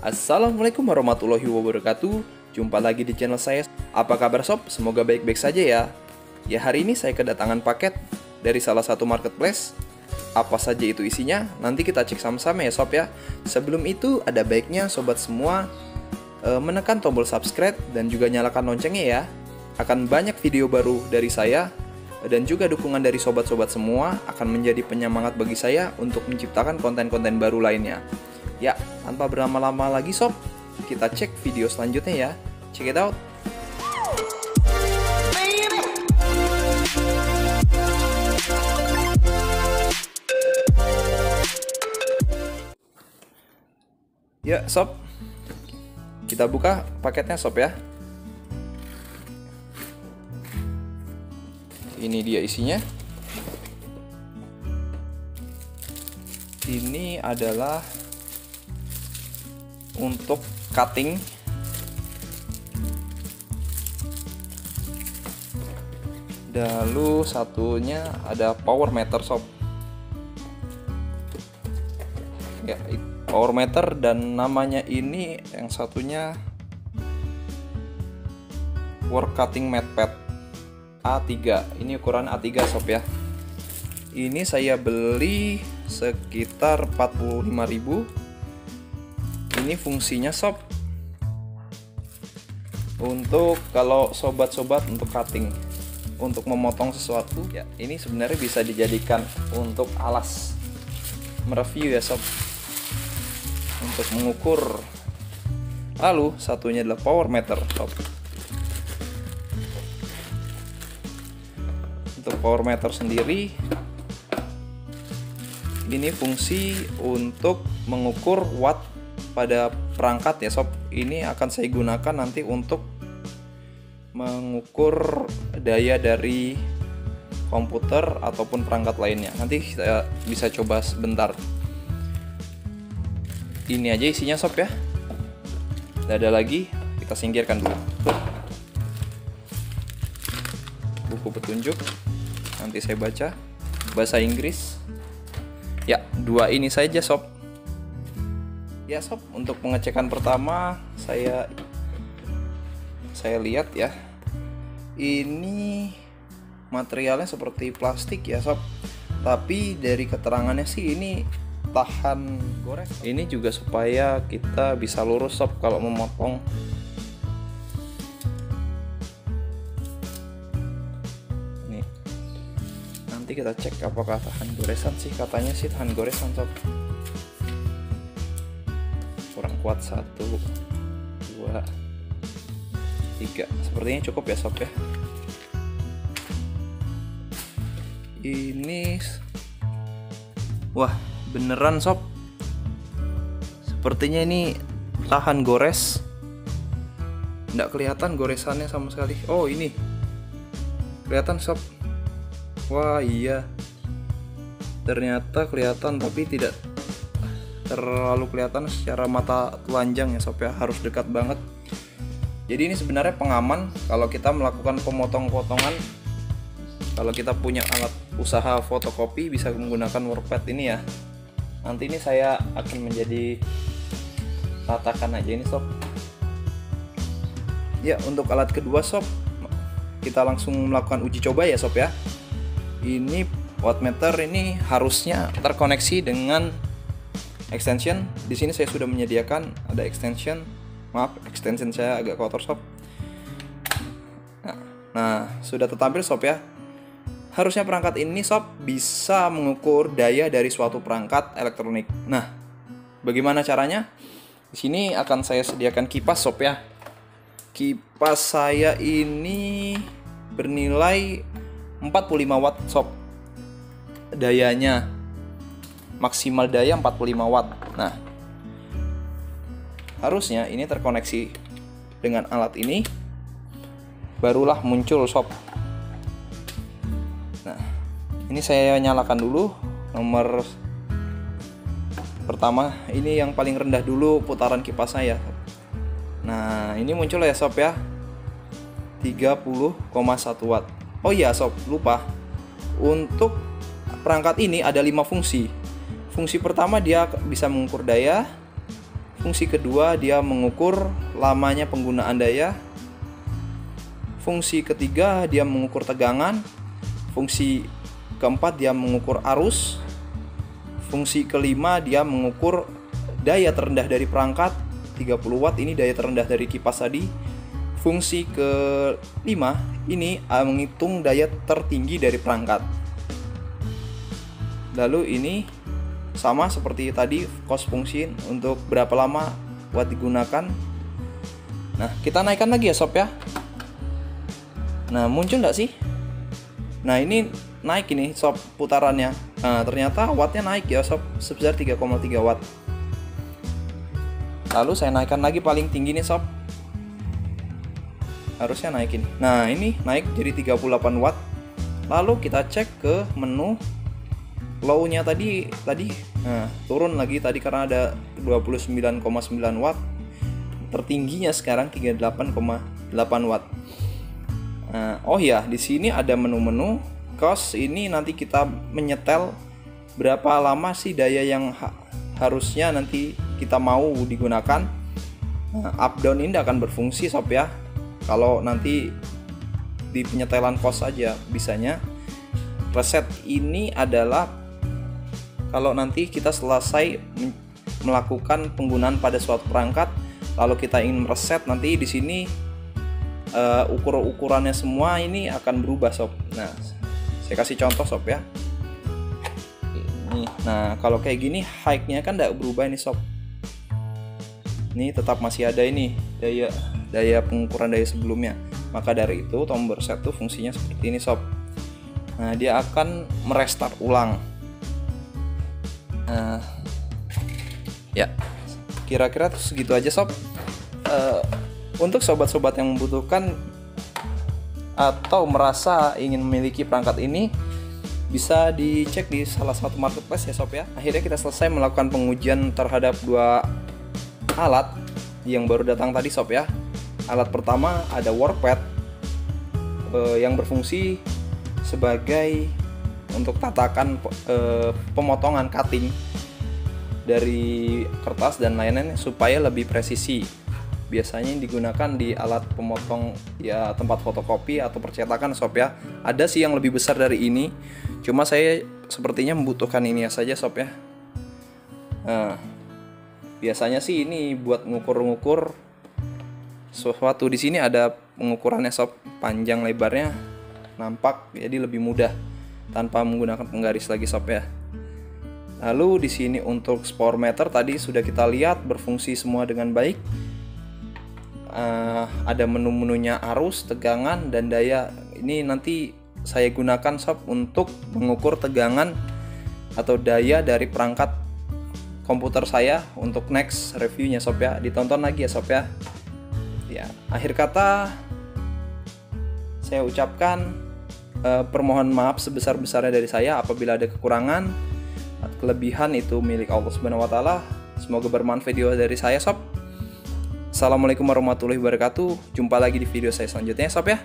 Assalamualaikum warahmatullahi wabarakatuh. Jumpa lagi di channel saya. Apa kabar sob? Semoga baik-baik saja ya. Ya, hari ini saya kedatangan paket dari salah satu marketplace. Apa saja itu isinya? Nanti kita cek sama-sama ya sob ya. Sebelum itu ada baiknya sobat semua menekan tombol subscribe dan juga nyalakan loncengnya ya. Akan banyak video baru dari saya dan juga dukungan dari sobat-sobat semua akan menjadi penyemangat bagi saya untuk menciptakan konten-konten baru lainnya. Ya, tanpa berlama-lama lagi sob, kita cek video selanjutnya ya. Check it out. Ya sob, kita buka paketnya sob ya. Ini dia isinya. Ini adalah untuk cutting. Lalu satunya ada power meter sob. Ya, power meter dan namanya ini yang satunya work cutting mat pad A3. Ini ukuran A3 sob ya. Ini saya beli sekitar 45.000. Ini fungsinya sob untuk kalau sobat-sobat untuk cutting, untuk memotong sesuatu ya. Ini sebenarnya bisa dijadikan untuk alas mereview ya sob, untuk mengukur. Lalu satunya adalah power meter sob. Untuk power meter sendiri ini fungsi untuk mengukur watt pada perangkat ya sob. Ini akan saya gunakan nanti untuk mengukur daya dari komputer ataupun perangkat lainnya. Nanti saya bisa coba sebentar. Ini aja isinya sob ya. Tidak ada lagi, kita singkirkan dulu. Buku petunjuk, nanti saya baca bahasa Inggris. Ya, dua ini saja sob. Ya sob, untuk pengecekan pertama saya lihat ya. Ini materialnya seperti plastik ya sob. Tapi dari keterangannya sih ini tahan gores. Ini juga supaya kita bisa lurus sob kalau memotong. Nih. Nanti kita cek apakah tahan goresan sih. Katanya sih tahan goresan sob. Kurang kuat 1, 2, 3. Sepertinya cukup ya sob ya. Ini wah beneran sob, sepertinya ini tahan gores. Nggak kelihatan goresannya sama sekali. Oh ini kelihatan sob. Wah iya, ternyata kelihatan tapi tidak terlalu kelihatan secara mata telanjang ya sob ya, harus dekat banget. Jadi ini sebenarnya pengaman kalau kita melakukan pemotong-potongan. Kalau kita punya alat usaha fotokopi bisa menggunakan workpad ini ya. Nanti ini saya akan menjadi ratakan aja ini sob. Ya, untuk alat kedua sob, kita langsung melakukan uji coba ya sob ya. Ini wattmeter ini harusnya terkoneksi dengan extension. Di sini saya sudah menyediakan ada extension. Maaf, extension saya agak kotor sob. Nah, sudah tertampil sob ya. Harusnya perangkat ini sob bisa mengukur daya dari suatu perangkat elektronik. Nah, bagaimana caranya? Di sini akan saya sediakan kipas sob ya. Kipas saya ini bernilai 45 watt sob. Dayanya maksimal daya 45 watt. Nah, harusnya ini terkoneksi dengan alat ini, barulah muncul sob. Nah, ini saya nyalakan dulu. Nomor pertama, ini yang paling rendah dulu putaran kipas saya. Nah, ini muncul ya sob ya, 30,1 watt. Oh iya sob, lupa. Untuk perangkat ini ada 5 fungsi. Fungsi pertama dia bisa mengukur daya. Fungsi kedua, dia mengukur lamanya penggunaan daya. Fungsi ketiga, dia mengukur tegangan. Fungsi keempat, dia mengukur arus. Fungsi kelima, dia mengukur daya terendah dari perangkat 30 watt, ini daya terendah dari kipas tadi. Fungsi kelima ini menghitung daya tertinggi dari perangkat. Lalu ini sama seperti tadi, cost fungsi untuk berapa lama watt digunakan. Nah, kita naikkan lagi ya sob ya. Nah, muncul nggak sih? Nah, ini naik ini sob putarannya. Nah, ternyata wattnya naik ya sob, sebesar 3,3 watt. Lalu saya naikkan lagi paling tinggi nih sob. Harusnya naik ini. Nah, ini naik jadi 38 watt. Lalu kita cek ke menu low-nya tadi. Nah, turun lagi tadi karena ada 29,9 watt. Tertingginya sekarang 38,8 watt. Nah, oh ya, di sini ada menu-menu cost. Ini nanti kita menyetel berapa lama sih daya yang harusnya nanti kita mau digunakan. Nah, up down ini akan berfungsi sob ya. Kalau nanti di penyetelan cost aja bisanya. Reset ini adalah kalau nanti kita selesai melakukan penggunaan pada suatu perangkat, lalu kita ingin mereset, nanti di sini ukurannya semua ini akan berubah sob. Nah, saya kasih contoh sob ya. Nah, kalau kayak gini height-nya kan tidak berubah ini sob. Ini tetap masih ada ini daya pengukuran daya sebelumnya. Maka dari itu tombol reset tuh fungsinya seperti ini sob. Nah, dia akan merestart ulang. Nah, ya kira-kira segitu aja sob. Untuk sobat-sobat yang membutuhkan atau merasa ingin memiliki perangkat ini, bisa dicek di salah satu marketplace ya sob ya. Akhirnya kita selesai melakukan pengujian terhadap dua alat yang baru datang tadi sob ya. Alat pertama ada workpad yang berfungsi sebagai untuk tatakan pemotongan cutting dari kertas dan lain-lain supaya lebih presisi. Biasanya digunakan di alat pemotong ya, tempat fotokopi atau percetakan sob ya. Ada sih yang lebih besar dari ini, cuma saya sepertinya membutuhkan ini saja sob ya. Nah, biasanya sih ini buat ngukur-ngukur sesuatu. Di sini ada pengukurannya sob, panjang lebarnya nampak, jadi lebih mudah tanpa menggunakan penggaris lagi sob ya. Lalu di sini untuk spore meter tadi sudah kita lihat berfungsi semua dengan baik. Ada menu-menunya arus, tegangan, dan daya. Ini nanti saya gunakan sob untuk mengukur tegangan atau daya dari perangkat komputer saya untuk next reviewnya sob ya. Ditonton lagi ya sob ya. Ya, akhir kata saya ucapkan permohonan maaf sebesar-besarnya dari saya apabila ada kekurangan. Kelebihan itu milik Allah Subhanahu wa taala. Semoga bermanfaat video dari saya sob. Assalamualaikum warahmatullahi wabarakatuh. Jumpa lagi di video saya selanjutnya sob ya.